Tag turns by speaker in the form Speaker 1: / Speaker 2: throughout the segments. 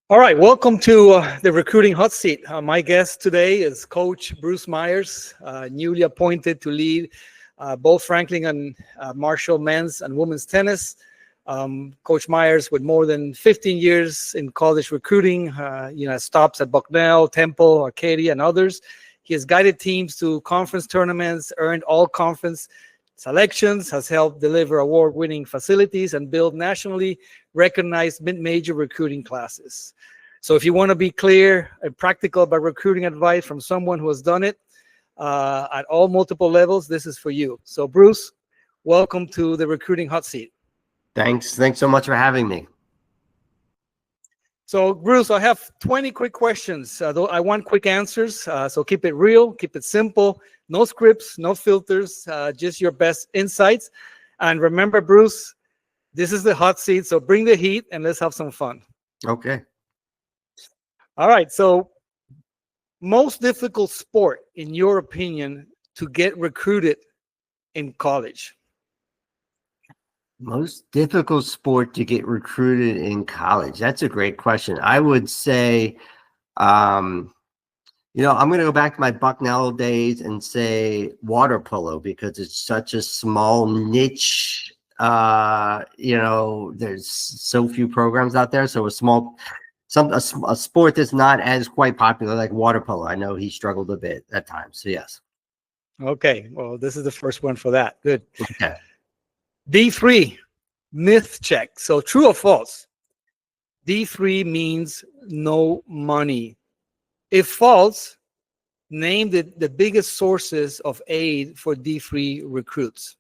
Speaker 1: All right, welcome to the recruiting hot seat. My guest today is Coach Bruce Myers, newly appointed to lead both Franklin and Marshall men's and women's tennis. Coach Myers, with more than 15 years in college recruiting, stops at Bucknell, Temple, Arcadia, and others. He has guided teams to conference tournaments, earned all conference selections, has helped deliver award-winning facilities, and build nationally recognized mid-major recruiting classes. So if you want to be clear and practical about recruiting advice from someone who has done it at all multiple levels, this is for you. So Bruce, welcome to the recruiting hot seat.
Speaker 2: Thanks so much for having me.
Speaker 1: So Bruce, I have 20 quick questions. Though I want quick answers, so keep it real, keep it simple, no scripts, no filters, just your best insights. And remember, Bruce, this is the hot seat, so bring the heat and let's have some fun.
Speaker 2: Okay.
Speaker 1: All right, so most difficult sport, in your opinion, to get recruited in college?
Speaker 2: Most difficult sport to get recruited in college. That's a great question. I would say, I'm going to go back to my Bucknell days and say water polo, because it's such a small niche. There's so few programs out there. So a sport that's not as quite popular like water polo. I know he struggled a bit at times. So yes.
Speaker 1: Okay. Well, this is the first one for that. Good.
Speaker 2: Okay.
Speaker 1: D3, myth check. So true or false? D3 means no money. If false, name the biggest sources of aid for D3 recruits.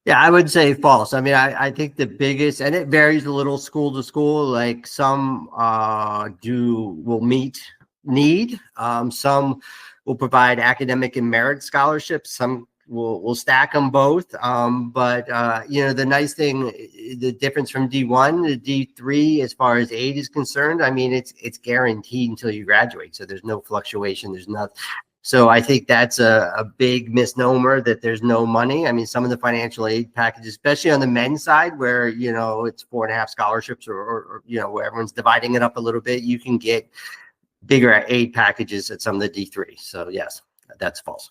Speaker 2: Yeah, I would say false. I mean, I think the biggest, and it varies a little school to school, like some will meet need. Some will provide academic and merit scholarships. Some will stack them both. The nice thing, the difference from D1 to D3 as far as aid is concerned, I mean, it's guaranteed until you graduate. So there's no fluctuation. There's nothing. So I think that's a big misnomer that there's no money. I mean, some of the financial aid packages, especially on the men's side where, it's 4.5 scholarships or where everyone's dividing it up a little bit, you can get bigger aid packages at some of the D3. So yes, that's false.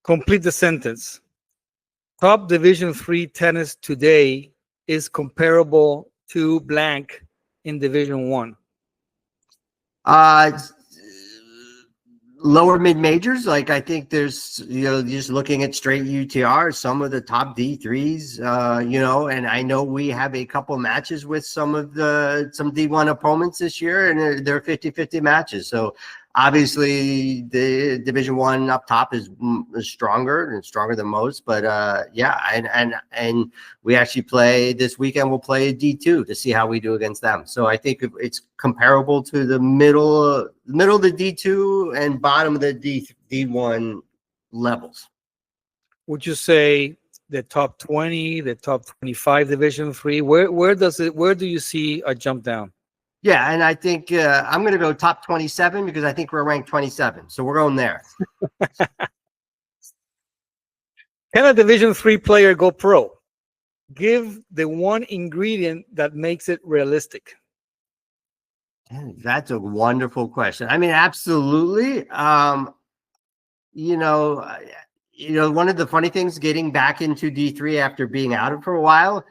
Speaker 1: Complete the sentence. Top Division III tennis today is comparable to blank in Division I.
Speaker 2: Lower mid majors, like I think there's, just looking at straight UTR, some of the top D3s, and I know we have a couple matches with some D1 opponents this year, and they're 50-50 matches. So obviously the Division I up top is stronger and stronger than most, but and we actually play this weekend. We'll play D2 to see how we do against them. So I think it's comparable to the middle of the D2 and bottom of the D1 levels.
Speaker 1: Would you say the top 20, the top 25 Division III? Where do you see a jump down?
Speaker 2: Yeah, and I think I'm going to go top 27 because I think we're ranked 27. So we're going there.
Speaker 1: Can a Division III player go pro? Give the one ingredient that makes it realistic.
Speaker 2: That's a wonderful question. I mean, absolutely. One of the funny things getting back into D3 after being out of it for a while,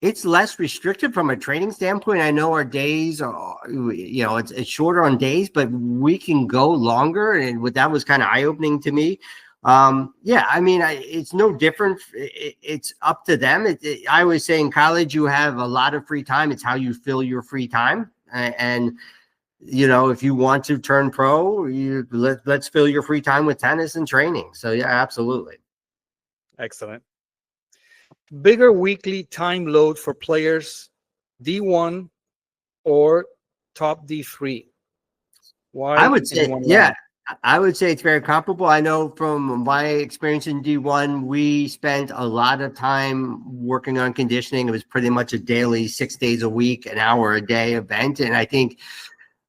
Speaker 2: it's less restricted from a training standpoint. I know our days are, it's shorter on days, but we can go longer. And that was kind of eye-opening to me. It's no different. It's up to them. I always say in college, you have a lot of free time. It's how you fill your free time. And if you want to turn pro, let's fill your free time with tennis and training. So yeah, absolutely.
Speaker 1: Excellent. Bigger weekly time load for players, D1 or top D3? Why?
Speaker 2: I would say, yeah, I would say it's very comparable. I know from my experience in D1, we spent a lot of time working on conditioning. It was pretty much a daily, 6 days a week, an hour a day event. And I think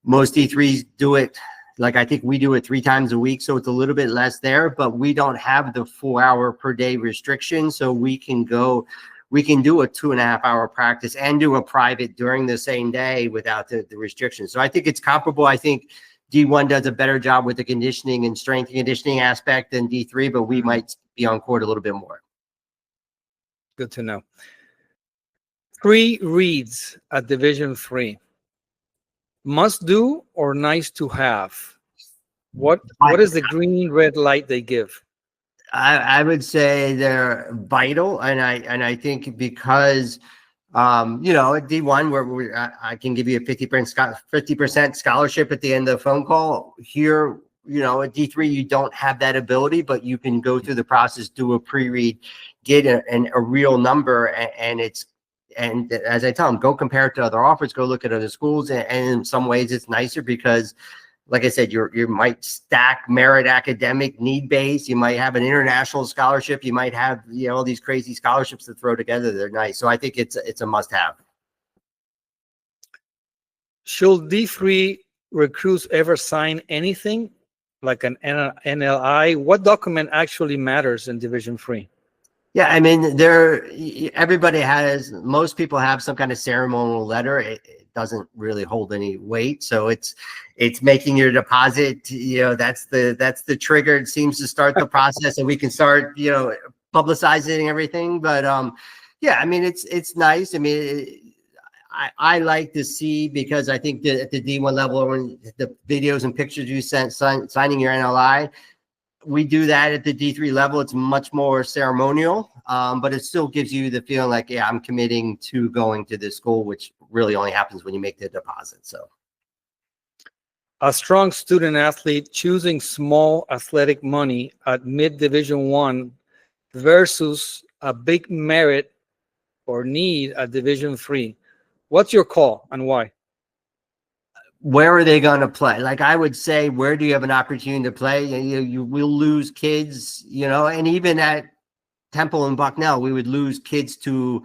Speaker 2: most D3s do it, like I think we do it 3 times a week. So it's a little bit less there, but we don't have the 4 hour per day restriction. So we can go we can do a 2.5 hour practice and do a private during the same day without the restrictions. So I think it's comparable. I think D1 does a better job with the conditioning and strength and conditioning aspect than D3, but we might be on court a little bit more.
Speaker 1: Good to know. 3 reads at Division 3. Must do or nice to have? What is the green red light they give?
Speaker 2: I would say they're vital, and I think because you know, at D1 where I can give you a 50% scholarship at the end of the phone call. Here, you know, at D3 you don't have that ability, but you can go through the process, do a pre-read, get a real number, and as I tell them, go compare it to other offers, go look at other schools, and in some ways it's nicer because, like I said, you might stack merit, academic, need based. You might have an international scholarship. You might have, you know, all these crazy scholarships to throw together. They're nice. So I think it's a must have.
Speaker 1: Should D3 recruits ever sign anything like an NLI? What document actually matters in Division 3?
Speaker 2: Yeah, I mean, most people have some kind of ceremonial letter. It doesn't really hold any weight. So it's making your deposit, you know, that's the trigger. It seems to start the process, and we can start, you know, publicizing everything. But yeah, I mean, it's nice. I mean, I like to see, because I think that at the D1 level, when the videos and pictures you sent signing your NLI, we do that at the D3 level. It's much more ceremonial, but it still gives you the feeling like, yeah, I'm committing to going to this school, which really only happens when you make the deposit. So
Speaker 1: a strong student athlete choosing small athletic money at mid-Division 1 versus a big merit or need at Division 3. What's your call and why?
Speaker 2: Where are they going to play? Like, I would say, where do you have an opportunity to play? You will lose kids, you know, and even at Temple and Bucknell, we would lose kids to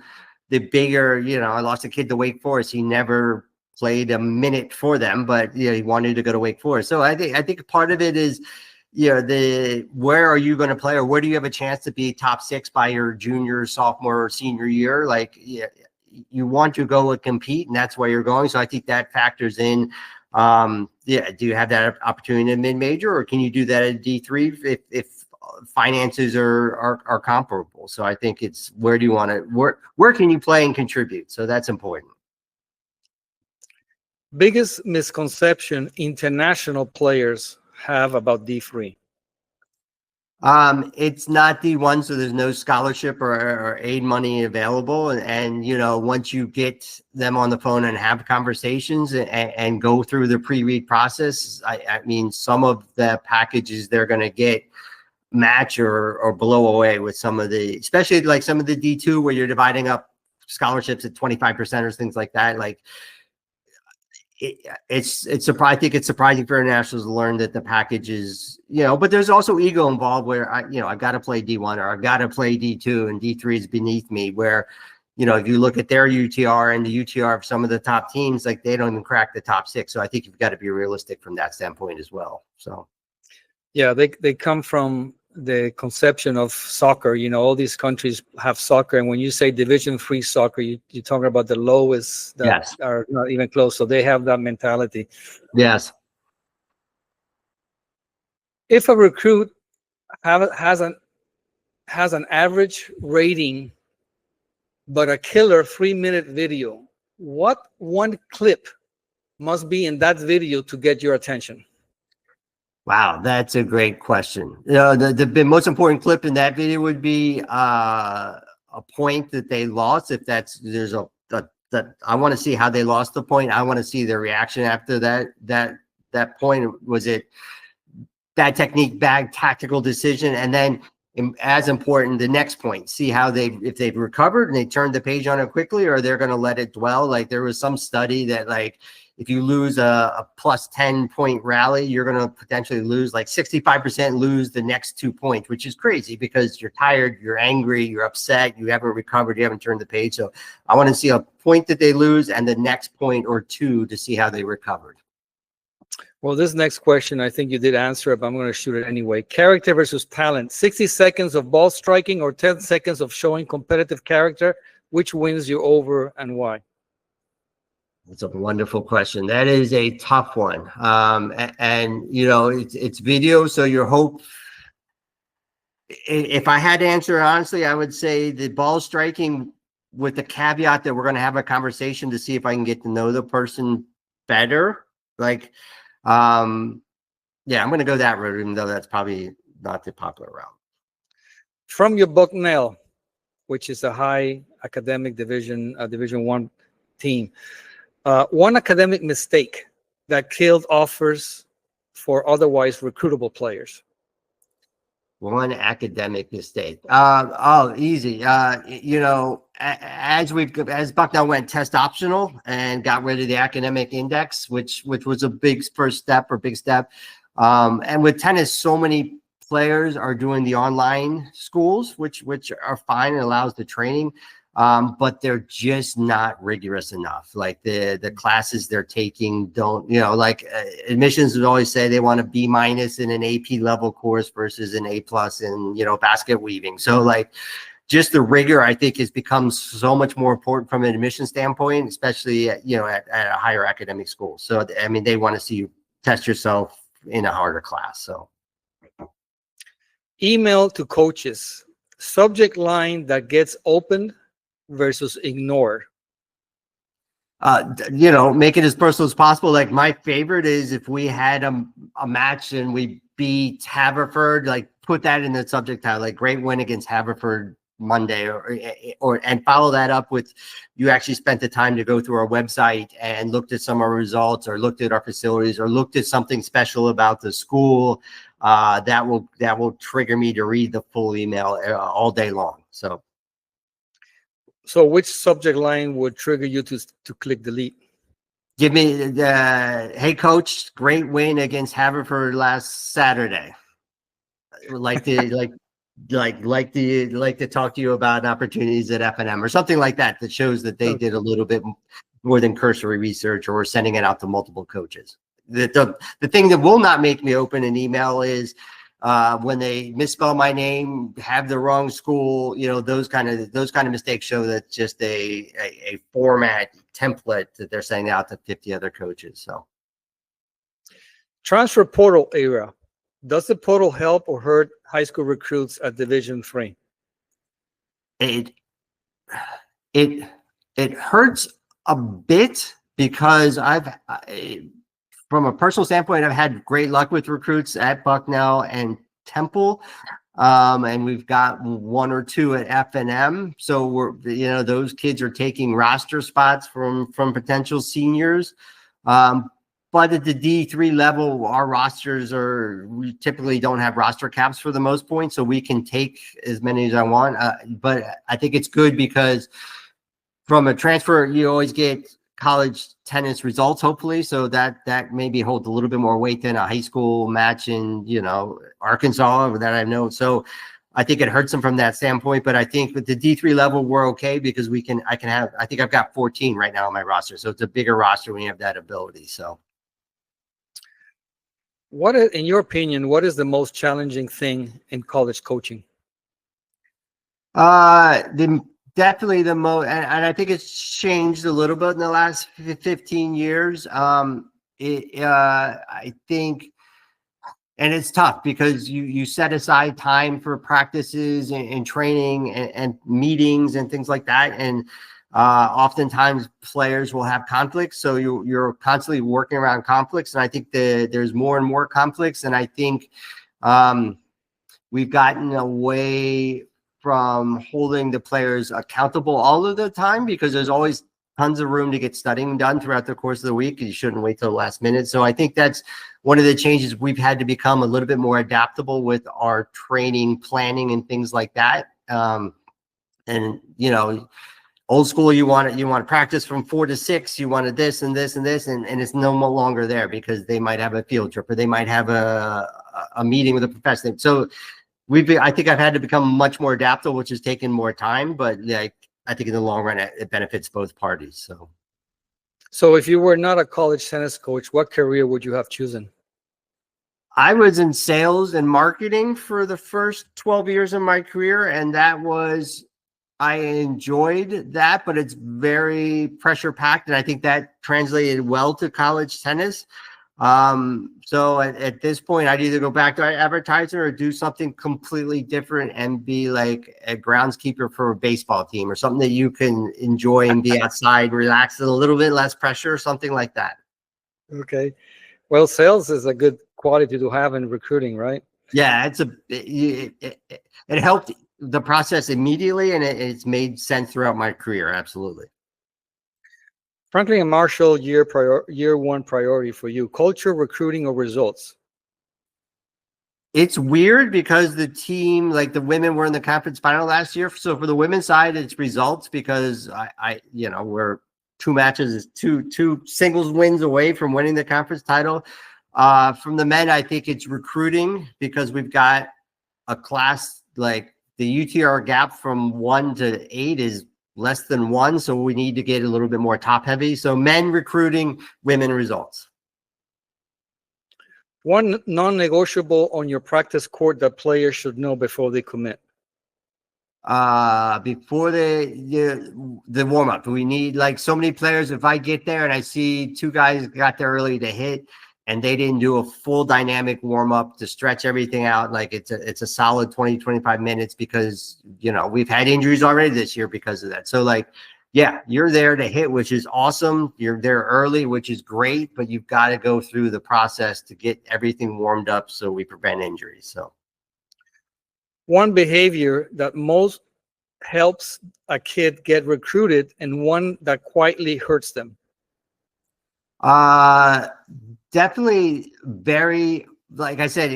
Speaker 2: the bigger, you know, I lost a kid to Wake Forest. He never played a minute for them, but you know, he wanted to go to Wake Forest. So I think part of it is, you know, where are you going to play, or where do you have a chance to be top 6 by your junior, sophomore, or senior year? Like, yeah, you want to go and compete, and that's where you're going. So I think that factors in. Yeah, do you have that opportunity in mid-major, or can you do that at D3 if finances are comparable? So I think it's, where do you want to, where can you play and contribute? So that's important.
Speaker 1: Biggest misconception international players have about D3?
Speaker 2: It's not D1, so there's no scholarship or aid money available. And, you know, once you get them on the phone and have conversations and go through the pre-read process, I mean, some of the packages they're going to get match or blow away with some of the, especially like some of the D2 where you're dividing up scholarships at 25% or things like that. Like, it's I think it's surprising for internationals to learn that the package is, you know, but there's also ego involved where I've got to play D1 or I've got to play D2 and D3 is beneath me, where, you know, if you look at their UTR and the UTR of some of the top teams, like, they don't even crack the top 6. So I think you've got to be realistic from that standpoint as well. So
Speaker 1: yeah, they come from the conception of soccer. You know, all these countries have soccer, and when you say Division 3 soccer, you're talking about the lowest that
Speaker 2: yes,
Speaker 1: are not even close. So they have that mentality.
Speaker 2: yes.
Speaker 1: If a recruit has an average rating but a killer 3-minute video, what one clip must be in that video to get your attention?
Speaker 2: Wow, that's a great question. The most important clip in that video would be a point that they lost. If there's I want to see how they lost the point. I want to see their reaction after that point. Was it bad technique, bad tactical decision? And then, as important, the next point, see how if they've recovered and they turned the page on it quickly, or they're going to let it dwell. Like, there was some study that, like, if you lose a plus 10 point rally, you're going to potentially lose, like, 65% lose the next 2 points, which is crazy because you're tired, you're angry, you're upset, you haven't recovered, you haven't turned the page. So I want to see a point that they lose and the next point or two to see how they recovered.
Speaker 1: Well, this next question, I think you did answer it, but I'm going to shoot it anyway. Character versus talent. 60 seconds of ball striking or 10 seconds of showing competitive character which wins you over and why?
Speaker 2: It's a wonderful question. That is a tough one. And you know, it's video, so your hope. If I had to answer honestly, I would say the ball striking, with the caveat that we're going to have a conversation to see if I can get to know the person better. Like, yeah, I'm going to go that route, even though that's probably not the popular route.
Speaker 1: From your Bucknell, which is a high academic Division One team, one academic mistake that killed offers for otherwise recruitable players.
Speaker 2: One academic mistake. Easy. You know, as Bucknell went test optional and got rid of the academic index, which was a big first step or big step. And with tennis, so many players are doing the online schools, which are fine and allows the training. But they're just not rigorous enough. Like the classes they're taking don't, you know, like admissions would always say they want a B- in an AP level course versus an A+ in, you know, basket weaving. So like just the rigor, I think, has become so much more important from an admission standpoint, especially at, you know, at a higher academic school. So, I mean, they want to see you test yourself in a harder class. So
Speaker 1: Email to coaches, subject line that gets opened versus ignored.
Speaker 2: You know, make it as personal as possible. Like my favorite is if we had a match and we beat Haverford, like put that in the subject title, like great win against Haverford Monday, or and follow that up with you actually spent the time to go through our website and looked at some of our results, or looked at our facilities, or looked at something special about the school. That will trigger me to read the full email all day long.
Speaker 1: So which subject line would trigger you to click delete?
Speaker 2: Give me the hey coach, great win against Haverford last Saturday. Like to like to talk to you about opportunities at F&M or something like that that shows that they did a little bit more than cursory research, or sending it out to multiple coaches. The thing that will not make me open an email is when they misspell my name, have the wrong school, you know, those kind of mistakes show that just a format template that they're sending out to 50 other coaches. So
Speaker 1: Transfer portal era. Does the portal help or hurt high school recruits at Division III?
Speaker 2: It hurts a bit because from a personal standpoint, I've had great luck with recruits at Bucknell and Temple. And we've got one or two at F&M. So you know, those kids are taking roster spots from potential seniors. But at the D3 level, our rosters we typically don't have roster caps for the most point, so we can take as many as I want. But I think it's good because from a transfer, you always get college tennis results, hopefully. So that maybe holds a little bit more weight than a high school match in, you know, Arkansas that I know. So I think it hurts them from that standpoint. But I think with the D3 level, we're okay because I think I've got 14 right now on my roster. So it's a bigger roster when you have that ability. So.
Speaker 1: In your opinion, what is the most challenging thing in college coaching?
Speaker 2: Definitely the most, and I think it's changed a little bit in the last 15 years. I think, and it's tough because you set aside time for practices and training and meetings and things like that. And oftentimes players will have conflicts. So you're constantly working around conflicts. And I think there's more and more conflicts. And I think we've gotten away from holding the players accountable all of the time because there's always tons of room to get studying done throughout the course of the week. You shouldn't wait till the last minute. So I think that's one of the changes. We've had to become a little bit more adaptable with our training, planning, and things like that. And, you know, old school, you want to practice from 4 to 6. You wanted this and this and this, and it's no longer there because they might have a field trip or they might have a meeting with a professor. So I think I've had to become much more adaptable, which has taken more time, but like I think in the long run it benefits both parties.
Speaker 1: So if you were not a college tennis coach, what career would you have chosen?
Speaker 2: I was in sales and marketing for the first 12 years of my career, and that was I enjoyed that, but it's very pressure packed, and I think that translated well to college tennis. So at this point, I'd either go back to advertising or do something completely different and be like a groundskeeper for a baseball team or something that you can enjoy and be outside, relax, a little bit less pressure, something like that.
Speaker 1: Okay. Well, sales is a good quality to have in recruiting, right?
Speaker 2: Yeah, it helped the process immediately, and it's made sense throughout my career. Absolutely.
Speaker 1: Franklin and Marshall year one priority for you: culture, recruiting, or results?
Speaker 2: It's weird because the team, like the women, were in the conference final last year. So for the women's side, it's results because we're two matches, two singles wins away from winning the conference title. From the men, I think it's recruiting because we've got a class like the UTR gap from 1 to 8 is less than 1. So we need to get a little bit more top heavy. So men recruiting, women results.
Speaker 1: One non-negotiable on your practice court that players should know before they commit?
Speaker 2: Before the warm-up, we need, like, so many players. If I get there and I see two guys got there early to hit and they didn't do a full dynamic warm-up to stretch everything out, like it's a solid 20-25 minutes, because we've had injuries already this year because of that. So, like, yeah, you're there to hit, which is awesome. You're there early, which is great, but you've got to go through the process to get everything warmed up so we prevent injuries. So
Speaker 1: one behavior that most helps a kid get recruited and one that quietly hurts them?
Speaker 2: Definitely very, like I said,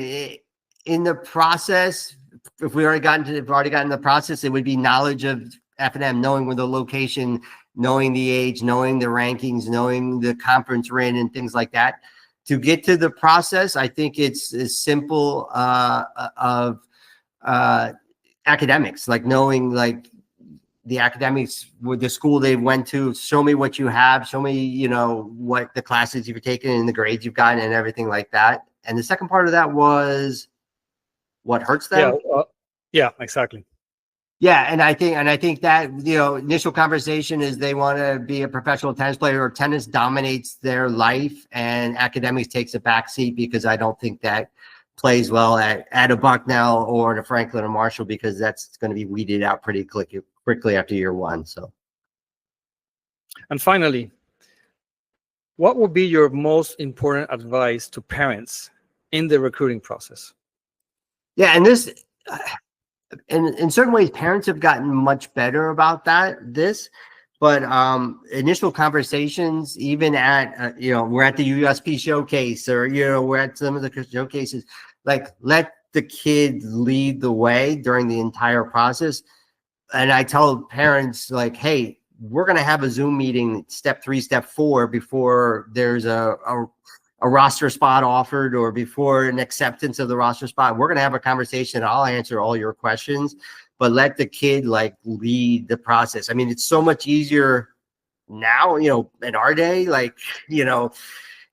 Speaker 2: in the process, if we already gotten the process, it would be knowledge of F&M, knowing where the location, knowing the age, knowing the rankings, knowing the conference we're in, and things like that. To get to the process, I think it's as simple of academics, like knowing, like, the academics with the school they went to. Show me what you have, show me what the classes you've taken and the grades you've gotten and everything like that. And the second part of that was what hurts them.
Speaker 1: Yeah, exactly.
Speaker 2: Yeah, and I think that initial conversation is they want to be a professional tennis player, or tennis dominates their life and academics takes a backseat, because I don't think that plays well at a Bucknell or at a Franklin or Marshall, because that's going to be weeded out pretty quickly after year one. So,
Speaker 1: and finally, what would be your most important advice to parents in the recruiting process?
Speaker 2: Yeah, and this, in certain ways, parents have gotten much better about but initial conversations, even at we're at the USP showcase, or we're at some of the showcases, like, let the kid lead the way during the entire process. And I tell parents, like, hey, we're going to have a Zoom meeting, step 3, step 4, before there's a roster spot offered, or before an acceptance of the roster spot. We're going to have a conversation. I'll answer all your questions, but let the kid, like, lead the process. I mean, it's so much easier now, in our day, like,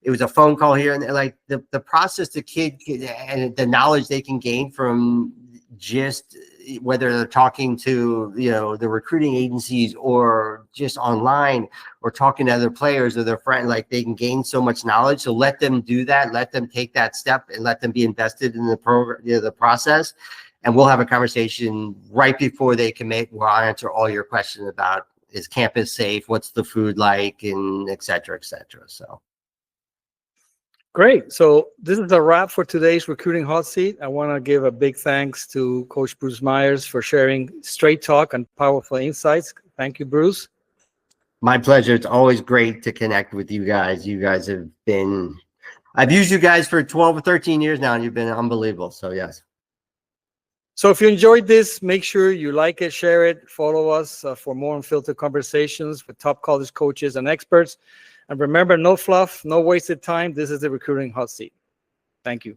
Speaker 2: it was a phone call here, and like the process the kid and the knowledge they can gain from just whether they're talking to the recruiting agencies, or just online, or talking to other players or their friends, like, they can gain so much knowledge. So let them do that, let them take that step, and let them be invested in the program, the process. And we'll have a conversation right before they commit, where I'll answer all your questions about, is campus safe, what's the food like, and et cetera, et cetera. So
Speaker 1: great. So this is a wrap for today's Recruiting Hot Seat. I want to give a big thanks to Coach Bruce Myers for sharing straight talk and powerful insights. Thank you, Bruce.
Speaker 2: My pleasure. It's always great to connect with you guys. You guys have been, I've used you guys for 12 or 13 years now, and you've been unbelievable. So, yes.
Speaker 1: So if you enjoyed this, make sure you like it, share it, follow us for more unfiltered conversations with top college coaches and experts. And remember, no fluff, no wasted time. This is the Recruiting Hot Seat. Thank you.